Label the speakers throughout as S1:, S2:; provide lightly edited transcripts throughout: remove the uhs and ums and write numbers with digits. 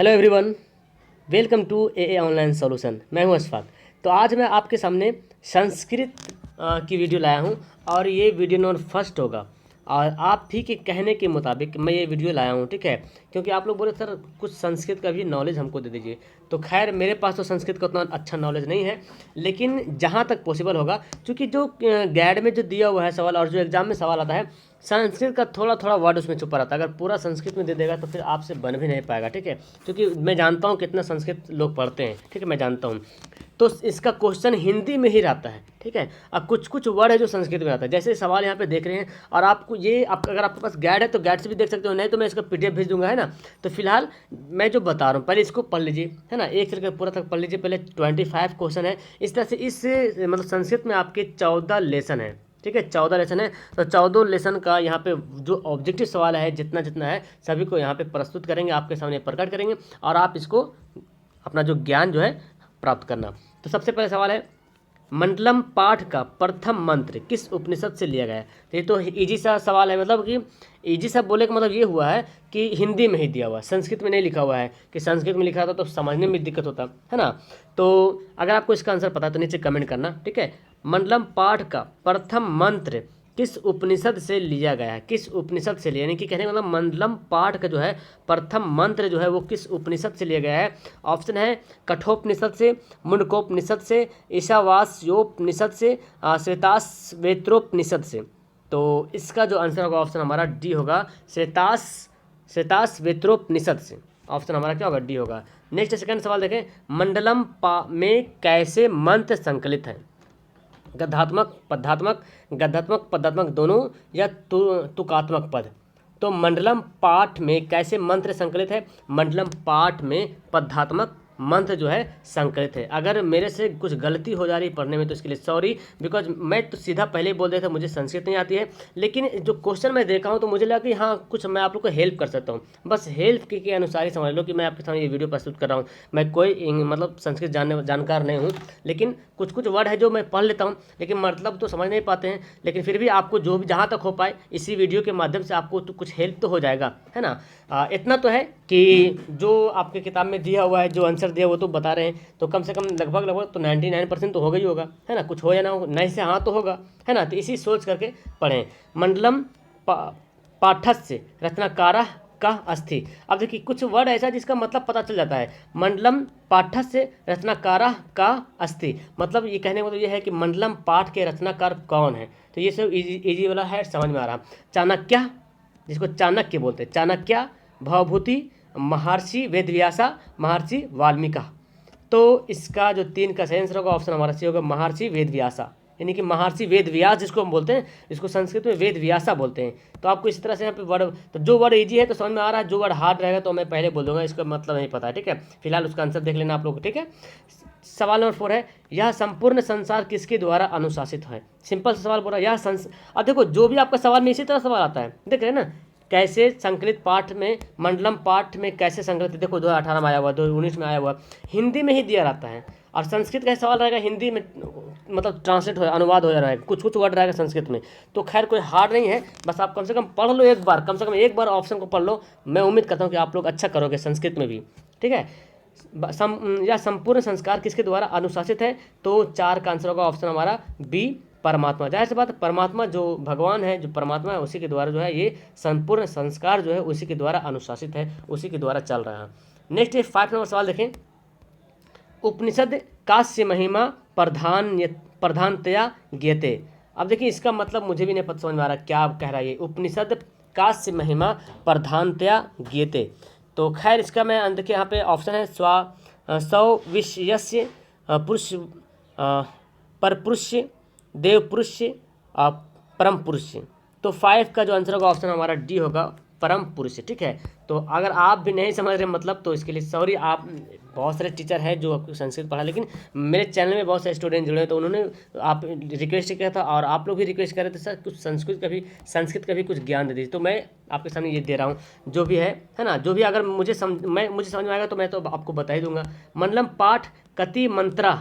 S1: Hello everyone, welcome to a online solution. मैं हूं अशफाक। तो आज मैं आपके सामने संस्कृत की वीडियो लाया हूं और ये वीडियो नंबर फर्स्ट होगा। और आप ही के कहने के मुताबिक मैं ये वीडियो लाया हूं, ठीक है। क्योंकि आप लोग बोले सर कुछ संस्कृत का भी नॉलेज हमको दे दीजिए। तो खैर मेरे पास तो संस्कृत का उतना अच्छा नॉलेज नहीं है, लेकिन जहाँ तक पॉसिबल होगा, क्योंकि जो गाइड में जो दिया हुआ है सवाल और जो एग्जाम में सवाल आता है, संस्कृत का थोड़ा थोड़ा वर्ड उसमें छुपा रहता है। अगर पूरा संस्कृत में दे देगा तो फिर आपसे बन भी नहीं पाएगा, ठीक है। क्योंकि मैं जानता हूँ कितना संस्कृत लोग पढ़ते हैं, ठीक है, मैं जानता हूँ। तो इसका क्वेश्चन हिंदी में ही रहता है, ठीक है। अब कुछ कुछ वर्ड है जो संस्कृत में आता है, जैसे सवाल यहाँ पे देख रहे हैं। और आपको ये अगर आपके पास गाइड है तो गाइड से भी देख सकते हो, नहीं तो मैं इसका पीडीएफ भेज दूंगा, है ना। तो फिलहाल मैं जो बता रहा हूँ पहले इसको पढ़ लीजिए, है ना। एक से पूरा तक पढ़ लीजिए। पहले 25 क्वेश्चन है। इस तरह से इस मतलब संस्कृत में आपके 14 लेसन है, ठीक है। 14 लेसन है। तो 14 लेसन का यहाँ पे जो ऑब्जेक्टिव सवाल है, जितना जितना है सभी को यहाँ पे प्रस्तुत करेंगे, आपके सामने प्रकट करेंगे और आप इसको अपना जो ज्ञान जो है प्राप्त करना। तो सबसे पहले सवाल है, मंडलम पाठ का प्रथम मंत्र किस उपनिषद से लिया गया है। ये तो इजी सा सवाल है, मतलब कि इजी सा बोले का मतलब ये हुआ है कि हिंदी में ही दिया हुआ है, संस्कृत में नहीं लिखा हुआ है। कि संस्कृत में लिखा था तो समझने में दिक्कत होता है ना। तो अगर आपको इसका आंसर पता है तो नीचे कमेंट करना, ठीक है। मंडलम पाठ का प्रथम मंत्र किस उपनिषद से लिया गया है, किस उपनिषद से लिया, यानी कि कहने का मतलब मंडलम पाठ का जो है प्रथम मंत्र जो है वो किस उपनिषद से लिया गया है। ऑप्शन है कठोपनिषद से, मुंडकोपनिषद से, ईशावास्योपनिषद से, श्वेताश्वेत्रोपनिषद से। तो इसका जो आंसर होगा ऑप्शन हमारा डी होगा, श्वेताश्वेत्रोपनिषद से। ऑप्शन हमारा क्या होगा, डी होगा। नेक्स्ट सेकंड सवाल देखें, मंडलम में कैसे मंत्र संकलित है। गद्यात्मक, पद्यात्मक, गद्यात्मक पद्यात्मक दोनों, या तुकात्मक पद। तो मंडलम पाठ में कैसे मंत्र संकलित है। मंडलम पाठ में पद्यात्मक मंत्र जो है संकलित है। अगर मेरे से कुछ गलती हो जा रही पढ़ने में तो इसके लिए सॉरी, बिकॉज मैं तो सीधा पहले ही बोल दिया था मुझे संस्कृत नहीं आती है। लेकिन जो क्वेश्चन मैं देखा हूँ तो मुझे लगा कि हाँ कुछ मैं आप लोग को हेल्प कर सकता हूँ। बस हेल्प के अनुसार ही समझ लो कि मैं आपके सामने ये वीडियो प्रस्तुत कर रहा हूँ। मैं कोई मतलब संस्कृत जानकार नहीं हूँ, लेकिन कुछ कुछ वर्ड है जो मैं पढ़ लेता हूँ, लेकिन मतलब तो समझ नहीं पाते हैं। लेकिन फिर भी आपको जो भी जहाँ तक हो पाए इसी वीडियो के माध्यम से आपको तो कुछ हेल्प तो हो जाएगा, है ना। इतना तो है कि जो आपके किताब में दिया हुआ है, जो आंसर दिया वो तो बता रहे हैं, तो कम से कम लगभग तो 99% तो होगा ही होगा, है ना। कुछ हो या ना हो, नहीं से हाँ तो होगा, है ना। तो इसी सोच करके पढ़ें। मंडलम पाठस्य रत्नाकारा का अस्थि। अब देखिए कुछ वर्ड ऐसा जिसका मतलब पता चल जाता है। मंडलम पाठस्य रत्नाकारा का अस्थि, मतलब ये कहने का मतलब ये है कि मंडलम पाठ के रचनाकार कौन है। तो ये सब इजी वाला है, समझ में आ रहा। चाणक्य, जिसको चाणक्य बोलते हैं, चाणक्य, भवभूति, महर्षि वेदव्यासा, महर्षि वाल्मीकि। तो इसका जो 3 का सही आंसर होगा ऑप्शन हमारा सी होगा, महर्षि वेदव्यासा। यानी कि महर्षि वेदव्यास जिसको हम बोलते हैं, इसको संस्कृत में वेदव्यासा बोलते हैं। तो आपको इस तरह से यहाँ पे वर्ड, तो जो वर्ड इजी है तो समझ में आ रहा है, जो वर्ड हार्ड रहेगा तो मैं पहले बोल दूंगा, इसका मतलब नहीं पता है, ठीक है। फिलहाल उसका आंसर देख लेना आप लोग, ठीक है। सवाल नंबर 4 है, यह संपूर्ण संसार किसके द्वारा अनुशासित है। सिंपल सा सवाल बोला, अब देखो जो भी आपका सवाल में इसी तरह सवाल आता है, देख रहे हैं ना। कैसे संकलित पाठ में, मंडलम पाठ में कैसे संकलित, देखो 2018 में आया हुआ, 2019 में आया हुआ, हिंदी में ही दिया रहता है। और संस्कृत का सवाल रहेगा हिंदी में, मतलब ट्रांसलेट हो, अनुवाद हो जा रहा है, कुछ कुछ वर्ड रहेगा संस्कृत में। तो खैर कोई हार्ड नहीं है, बस आप कम से कम पढ़ लो एक बार, कम से कम एक बार ऑप्शन को पढ़ लो। मैं उम्मीद करता हूँ कि आप लोग अच्छा करोगे संस्कृत में भी, ठीक है। या संपूर्ण संस्कार किसके द्वारा अनुशासित है। तो 4 का आंसर होगा ऑप्शन हमारा बी, परमात्मा। जाहिर सी बात, परमात्मा जो भगवान है, जो परमात्मा है, उसी के द्वारा जो है ये संपूर्ण संस्कार जो है उसी के द्वारा अनुशासित है, उसी के द्वारा चल रहा है। नेक्स्ट 5 नंबर सवाल देखें, उपनिषद कास्य महिमा प्रधानतया ज्ञेते। अब देखिए इसका मतलब मुझे भी नहीं पता समझ में आ रहा क्या कह रहा है ये, उपनिषद कास्य महिमा प्रधानतया ज्ञेते। तो खैर इसका मैं देखिए यहाँ पे ऑप्शन है सौ विषयस्य पुरुष, परपुरुष, देव पुरुष, परम पुरुष। तो 5 का जो आंसर होगा ऑप्शन हमारा डी होगा, परम पुरुष, ठीक है। तो अगर आप भी नहीं समझ रहे मतलब तो इसके लिए सॉरी। आप बहुत सारे टीचर हैं जो संस्कृत पढ़ा, लेकिन मेरे चैनल में बहुत सारे स्टूडेंट जुड़े हैं, तो उन्होंने आप रिक्वेस्ट किया था और आप लोग भी रिक्वेस्ट कर रहे थे सर कुछ संस्कृत का भी कुछ ज्ञान दे दीजिए। तो मैं आपके सामने ये दे रहा हूँ जो भी है ना। जो भी अगर मुझे समझ में आएगा तो मैं तो आपको बता ही दूंगा। मंडलम पाठ कति मंत्रा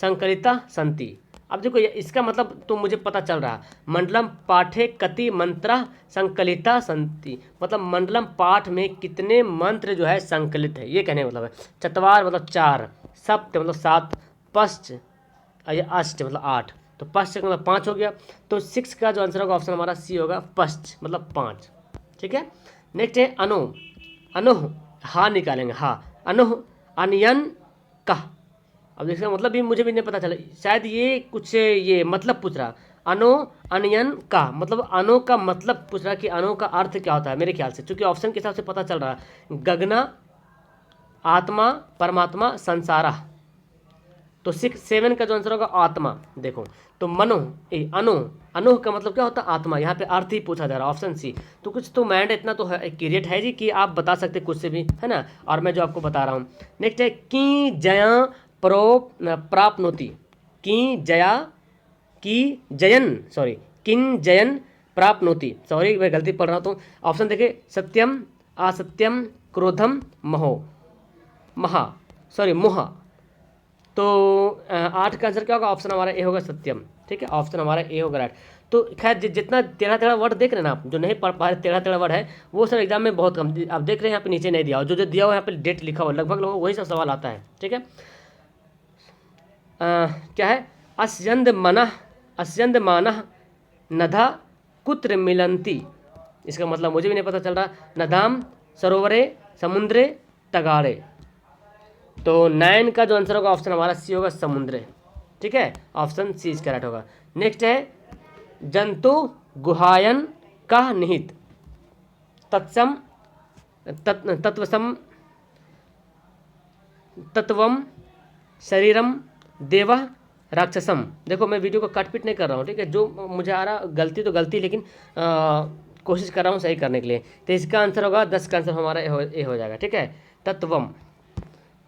S1: संकलिता संति। अब देखो इसका मतलब तो मुझे पता चल रहा, मंडलम पाठे कति मंत्रा संकलिता संति, मतलब मंडलम पाठ में कितने मंत्र जो है संकलित है, ये कहने का मतलब है। चतवार मतलब 4, सप्त मतलब 7, पश्च ये अष्ट मतलब 8, तो पश्च मतलब 5 हो गया। तो 6 का जो आंसर होगा ऑप्शन हमारा सी होगा, पश्च मतलब 5। ठीक है, नेक्स्ट है अनु, अनुह हा निकालेंगे, हा अनुह अनयन कह। अब इसका मतलब भी मुझे भी नहीं पता चला, शायद ये कुछ ये मतलब पूछ रहा, अनो अनयन का मतलब अनो का मतलब पूछ रहा कि अनो का अर्थ क्या होता है मेरे ख्याल से, क्योंकि ऑप्शन के हिसाब से पता चल रहा है गगना, आत्मा, परमात्मा, संसारा। तो 6 7 का जो आंसर होगा आत्मा। देखो तो मनो अनु, अनु का मतलब क्या होता है आत्मा, यहाँ पे अर्थ ही पूछा जा रहा है, ऑप्शन सी। तो कुछ तो माइंड इतना तो है क्रिएट है जी कि आप बता सकते कुछ से भी, है ना, और मैं जो आपको बता रहा हूँ। नेक्स्ट है की जया प्रो प्राप्नोति, की जया की जयन सॉरी किन जयन प्राप्नोति, सॉरी मैं गलती पढ़ रहा हूँ। ऑप्शन देखिए सत्यम, असत्यम, क्रोधम, महो महा सॉरी मोहा। तो 8 का आंसर क्या होगा, ऑप्शन हमारा ए होगा सत्यम। ठीक है, ऑप्शन हमारा ए होगा राइट। तो खैर जितना टेढ़ा टेढ़ा वर्ड देख रहे हैं ना आप, जो नहीं पढ़ पा रहे टेढ़ा टेढ़ा वर्ड है, वो सब एग्जाम में बहुत कम आप देख रहे हैं। यहाँ पे नीचे नहीं दिया हो, जो दिया हुआ यहाँ पे डेट लिखा हुआ लगभग लगभग वही सब सवाल आता है। ठीक है, क्या है, अस्यंद मनः, अस्यंद मानः नधा कुत्र मिलंती, इसका मतलब मुझे भी नहीं पता चल रहा। नदाम सरोवरे समुद्रे तगाड़े। तो 9 का जो आंसर होगा ऑप्शन हमारा सी होगा समुद्र। ठीक है, ऑप्शन सी इसका राइट होगा। नेक्स्ट है जंतु गुहायन का निहित, तत्सम तत्वसम तत्वम शरीरम देव राक्षसम। देखो मैं वीडियो को कट पिट नहीं कर रहा हूँ, ठीक है, जो मुझे आ रहा गलती तो गलती, लेकिन कोशिश कर रहा हूँ सही करने के लिए। तो इसका आंसर होगा 10 का आंसर हमारा ए हो जाएगा। ठीक है, तत्वम।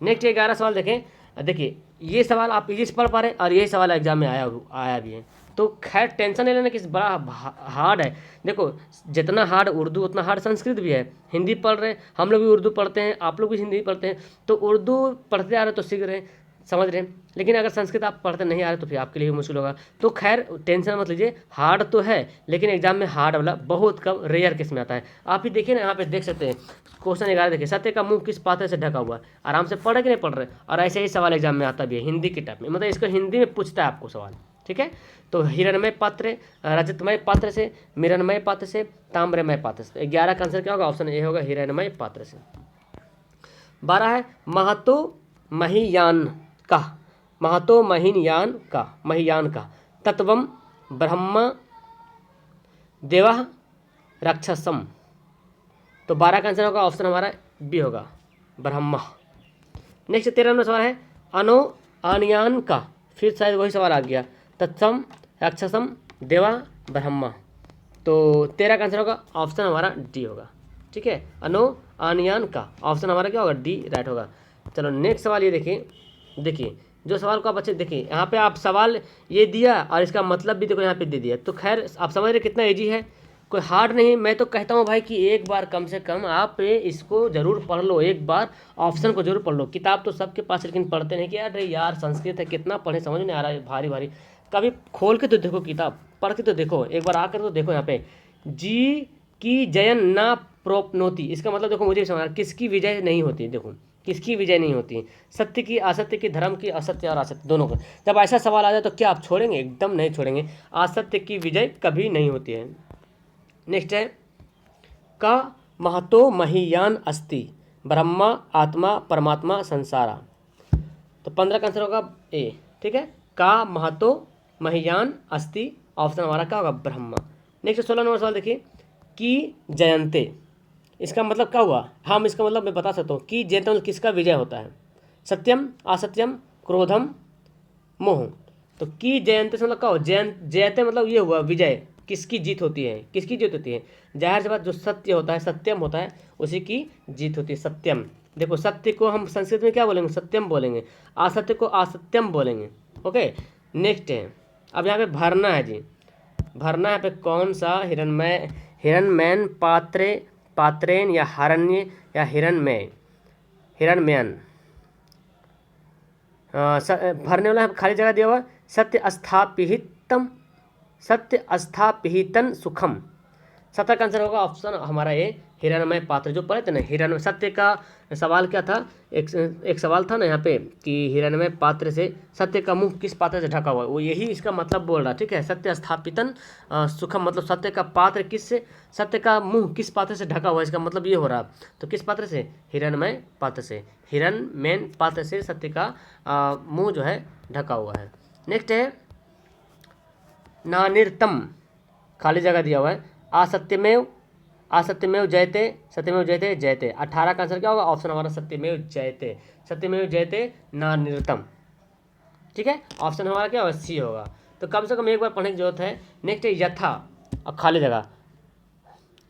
S1: नेक्स्ट 11 सवाल देखें। देखिए ये सवाल आप इजी से पढ़ पा रहे हैं और ये सवाल एग्जाम में आया भी है, तो खैर टेंशन नहीं लेना कि बड़ा हार्ड है। देखो जितना हार्ड उर्दू उतना हार्ड संस्कृत भी है। हिंदी पढ़ रहे हैं हम लोग भी, उर्दू पढ़ते हैं आप लोग भी, हिंदी पढ़ते हैं, तो उर्दू पढ़ते आ रहे तो सीख रहे हैं, समझ रहे हैं। लेकिन अगर संस्कृत आप पढ़ते नहीं आ रहे तो फिर आपके लिए भी मुश्किल होगा। तो खैर टेंशन मत लीजिए, हार्ड तो है लेकिन एग्जाम में हार्ड वाला बहुत कम रेयर केस में आता है। आप ही देखिए ना, यहाँ पे देख सकते हैं क्वेश्चन 11 देखिए, सत्य का मुंह किस पात्र से ढका हुआ है। आराम से पढ़ रहे कि नहीं पढ़ रहे, और ऐसे ही सवाल एग्जाम में आता भी है हिंदी की टाइप में, मतलब इसको हिंदी में पूछता है आपको सवाल। ठीक है, तो हिरणमय पात्र, रजतमय पात्र से, मिरणमय पात्र से, ताम्रमय पात्र से। 11 का आंसर क्या होगा, ऑप्शन ए होगा हिरणमय पात्र से। 12 है महतो महियान का, महतो महियान का, महियान का तत्वम ब्रह्म देवा राक्षसम। तो 12 का आंसर होगा ऑप्शन हमारा बी होगा ब्रह्मा। नेक्स्ट 13 नंबर सवाल है अनो आनयान का, फिर शायद वही सवाल आ गया, तत्सम राक्षसम देवा ब्रह्मा। तो 13 का आंसर होगा ऑप्शन हमारा डी होगा। ठीक है, अनो आनयान का ऑप्शन हमारा क्या होगा, डी राइट होगा। चलो नेक्स्ट सवाल ये देखिए, देखिए जो सवाल को आप अच्छे देखिए, यहाँ पे आप सवाल ये दिया और इसका मतलब भी देखो यहाँ पे दे दिया, तो खैर आप समझ रहे कितना ईजी है, कोई हार्ड नहीं। मैं तो कहता हूँ भाई कि एक बार कम से कम आप इसको ज़रूर पढ़ लो, एक बार ऑप्शन को जरूर पढ़ लो। किताब तो सबके पास, लेकिन पढ़ते नहीं कि अरे यार संस्कृत है कितना पढ़े, समझ नहीं आ रहा है, भारी भारी। कभी खोल के तो देखो किताब, पढ़ के तो देखो, एक बार आकर तो देखो। यहाँ पे जी की जयन ना प्रोपनोति, इसका मतलब देखो मुझे समझ किसकी विजय नहीं होती, देखो किसकी विजय नहीं होती, सत्य की असत्य की, धर्म की, असत्य और असत्य दोनों को। जब ऐसा सवाल आ जाए तो क्या आप छोड़ेंगे, एकदम नहीं छोड़ेंगे। असत्य की विजय कभी नहीं होती है। नेक्स्ट है का महतो महियान अस्ति, ब्रह्मा आत्मा परमात्मा संसारा। तो 15 का आंसर होगा ए। ठीक है, का महतो महियान अस्ति, ऑप्शन हमारा क्या होगा ब्रह्मा। नेक्स्ट 16 नंबर सवाल देखिए, की जयंते, इसका मतलब क्या हुआ, हम इसका मतलब मैं बता सकता हूँ। की जयंते मतलब किसका विजय होता है, सत्यम असत्यम क्रोधम मोह। तो की जयंते से मतलब क्या हो, जयते मतलब ये हुआ विजय, किसकी जीत होती है, किसकी जीत होती है, जाहिर सी बात जो सत्य होता है, सत्यम होता है, उसी की जीत होती है, सत्यम। देखो सत्य को हम संस्कृत में क्या बोलेंगे, सत्यम बोलेंगे, असत्य को असत्यम बोलेंगे। ओके, नेक्स्ट है अब यहाँ पे भरना है जी, भरना है पे कौन सा हिरणमय, हिरणमैन पात्रे पात्रेन या हरण्य या हिरणमय, हिरणमयन। भरने वाला है, खाली जगह दिया हुआ सत्य स्थापितन सुखम। 17 का आंसर होगा ऑप्शन हमारा ए, हिरण्मय पात्र। जो पढ़े थे ना हिरण्य सत्य का सवाल क्या था, एक सवाल था ना यहाँ पे कि हिरण्मय पात्र से सत्य का मुंह किस पात्र से ढका हुआ है, वो यही इसका मतलब बोल रहा है। ठीक है, सत्य स्थापितन सुखम मतलब सत्य का पात्र किससे, सत्य का मुंह किस पात्र से ढका हुआ है, इसका मतलब ये हो रहा। तो किस पात्र से, हिरण्मय पात्र से, हिरण्मय पात्र से सत्य का मुंह जो है ढका हुआ है। नेक्स्ट है नानिर्तम, खाली जगह दिया हुआ है असत्यमेव जयते, सत्यमेव जयते जयते। 18 का आंसर क्या होगा, ऑप्शन हमारा सत्यमेव जयते नानिर्तम। ठीक है, ऑप्शन हमारा क्या होगा, सी होगा। तो कम से कम एक बार पढ़ने की जरूरत है। नेक्स्ट है यथा, और खाली जगह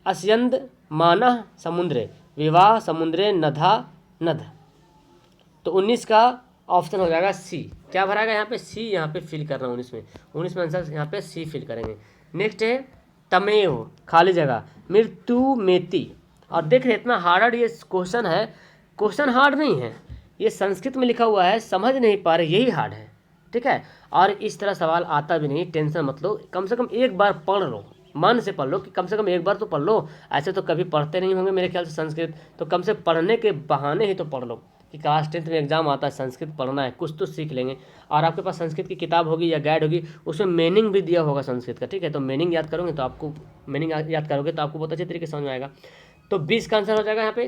S1: अस्यंद मानः समुद्रे विवाह समुद्रे नधा नध। तो 19 का ऑप्शन हो जाएगा सी। क्या भराएगा यहाँ पे, सी यहाँ पे फिल कर रहा हूँ 19 में आंसर यहाँ पे सी फिल करेंगे। नेक्स्ट है तमेव, खाली जगह मृत्यु मेति। और देख रहे इतना हार्ड ये क्वेश्चन है, क्वेश्चन हार्ड नहीं है, ये संस्कृत में लिखा हुआ है, समझ नहीं पा रहे यही हार्ड है। ठीक है, और इस तरह सवाल आता भी नहीं, टेंशन मत लो, कम से कम एक बार पढ़ लो, मन से पढ़ लो कि कम से कम एक बार तो पढ़ लो। ऐसे तो कभी पढ़ते नहीं होंगे मेरे ख्याल से संस्कृत, तो कम से पढ़ने के बहाने ही तो पढ़ लो कि क्लास 10th में एग्जाम आता है, संस्कृत पढ़ना है, कुछ तो सीख लेंगे। और आपके पास संस्कृत की किताब होगी या गाइड होगी, उसमें मीनिंग भी दिया होगा संस्कृत का। ठीक है, तो मीनिंग याद करोगे तो आपको बहुत अच्छे तरीके से समझ में आएगा। तो 20 का आंसर हो जाएगा यहाँ पे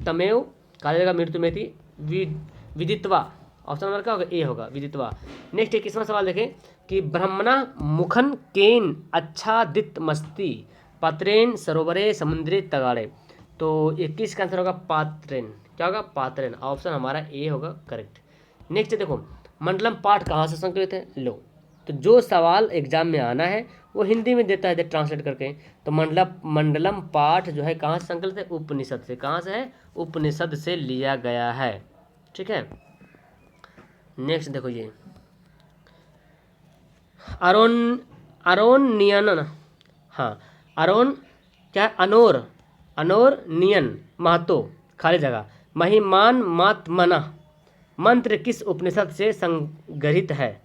S1: तमेव, खाली जगह मृत्यु में थी विदित्वा। ऑप्शन नंबर क्या होगा, ए होगा विदित्वा। नेक्स्ट 21वां सवाल देखें कि ब्रह्मणा मुखन केन अच्छादित मस्ती पात्रेन सरोवरे समुद्रे तगाड़े। तो 21 का आंसर होगा पात्रेन। क्या होगा, पात्रेन। ऑप्शन हमारा ए होगा करेक्ट। नेक्स्ट देखो मंडलम पाठ कहाँ से संकलित है, लो। तो जो सवाल एग्जाम में आना है वो हिंदी में देता है ट्रांसलेट करके। तो मंडलम पाठ जो है कहाँ से संकलित है, उपनिषद से। कहाँ से है, उपनिषद से लिया गया है। ठीक है, नेक्स्ट देखो ये अरोनियन, हाँ अरोन क्या है, अनोर नियन महतो, खाली जगह महिमान मात्मना मंत्र किस उपनिषद से संग्रहित है।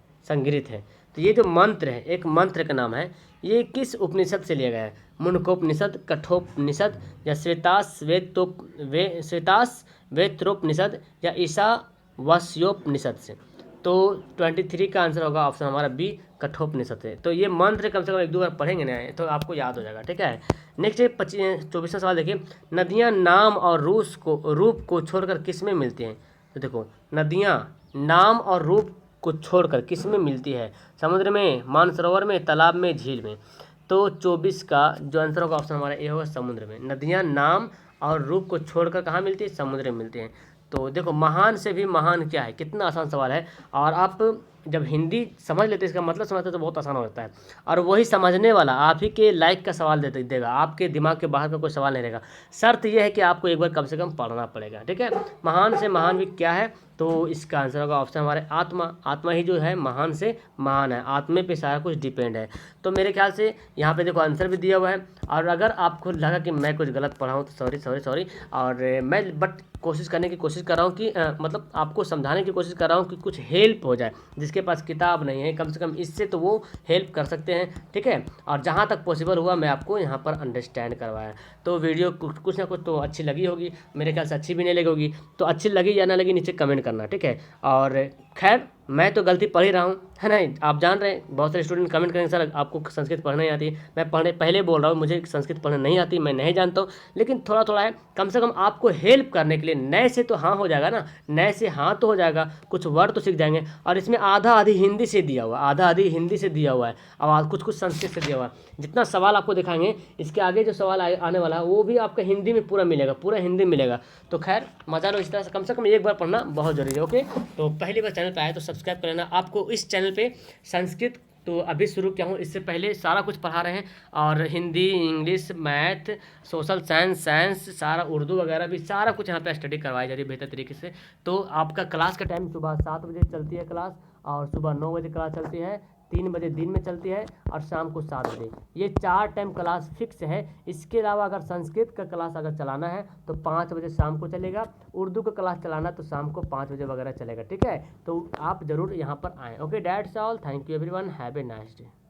S1: तो ये जो मंत्र है, एक मंत्र का नाम है, ये किस उपनिषद से लिया गया है, मुंडकोपनिषद, कठोपनिषद या श्वेताश्वेतरोपनिषद या ईशावास्योपनिषद से। तो 23 का आंसर होगा ऑप्शन हमारा बी, कठोपनिषद से। तो ये मंत्र कम से कम एक दो बार पढ़ेंगे ना तो आपको याद हो जाएगा। ठीक है, नेक्स्ट 24वां सवाल देखिए, नदियाँ नाम और रूप को छोड़कर किस में मिलती हैं। तो देखो नदियाँ नाम और रूप को छोड़कर किस में मिलती है, समुद्र में, मानसरोवर में, तालाब में, झील में। तो 24 का जो आंसर होगा ऑप्शन हमारा ए होगा, समुद्र में। नदियाँ नाम और रूप को छोड़कर कहाँ मिलती है, समुद्र में मिलती हैं। तो देखो महान से भी महान क्या है, कितना आसान सवाल है। और आप जब हिंदी समझ लेते इसका मतलब समझते तो बहुत आसान हो जाता है। और वही समझने वाला आप ही के लाइक का सवाल देगा, आपके दिमाग के बाहर का कोई सवाल नहीं रहेगा। शर्त यह है कि आपको एक बार कम से कम पढ़ना पड़ेगा। ठीक है, महान से महान भी क्या है, तो इसका आंसर होगा ऑप्शन हमारे आत्मा ही जो है महान से महान है, आत्मे पे सारा कुछ डिपेंड है। तो मेरे ख्याल से यहाँ पे देखो आंसर भी दिया हुआ है। और अगर आपको लगा कि मैं कुछ गलत पढ़ा हूँ तो सॉरी। और मैं बट कोशिश करने की कोशिश कर रहा हूँ कि मतलब आपको समझाने की कोशिश कर रहा हूँ कि कुछ हेल्प हो जाए। जिसके पास किताब नहीं है कम से कम इससे तो वो हेल्प कर सकते हैं। ठीक है, और जहाँ तक पॉसिबल हुआ मैं आपको यहाँ पर अंडरस्टैंड करवाया। तो वीडियो कुछ ना कुछ तो अच्छी लगी होगी, मेरे ख्याल से अच्छी भी नहीं लगी होगी। तो अच्छी लगी या ना लगी नीचे कमेंट करना। ठीक है, और खैर मैं तो गलती पढ़ ही रहा हूँ, है ना। आप जान रहे हैं बहुत सारे स्टूडेंट कमेंट करेंगे सर आपको संस्कृत पढ़ना नहीं आती। मैं पहले बोल रहा हूँ मुझे संस्कृत पढ़ना नहीं आती, मैं नहीं जानता हूँ, लेकिन थोड़ा है। कम से कम आपको हेल्प करने के लिए नए से तो हाँ हो जाएगा ना, नए से हाँ तो हो जाएगा, कुछ वर्ड तो सीख जाएंगे। और इसमें आधा आधी हिंदी से दिया हुआ है और कुछ संस्कृत से दिया हुआ है। जितना सवाल आपको दिखाएंगे इसके आगे जो सवाल आने वाला है वो भी आपका हिंदी में पूरा हिंदी मिलेगा। तो खैर मजा लो, इस तरह से कम से कम एक बार पढ़ना बहुत जरूरी है। ओके, तो पहली बार चैनल पे आए तो सब्सक्राइब कर लेना। आपको इस चैनल पे संस्कृत तो अभी शुरू किया हूँ, इससे पहले सारा कुछ पढ़ा रहे हैं। और Hindi, English, math, social science सारा, उर्दू वगैरह भी सारा कुछ यहाँ पे स्टडी करवाई जा रही है बेहतर तरीके से। तो आपका क्लास का टाइम सुबह 7 बजे चलती है क्लास, और सुबह 9 बजे क्लास चलती है, 3 बजे दिन में चलती है और शाम को 7 बजे। ये 4 टाइम क्लास फिक्स है। इसके अलावा अगर संस्कृत का क्लास अगर चलाना है तो 5 बजे शाम को चलेगा, उर्दू का क्लास चलाना तो शाम को 5 बजे वगैरह चलेगा। ठीक है, तो आप ज़रूर यहाँ पर आएँ। Okay, that's all, thank you everyone, have a nice day.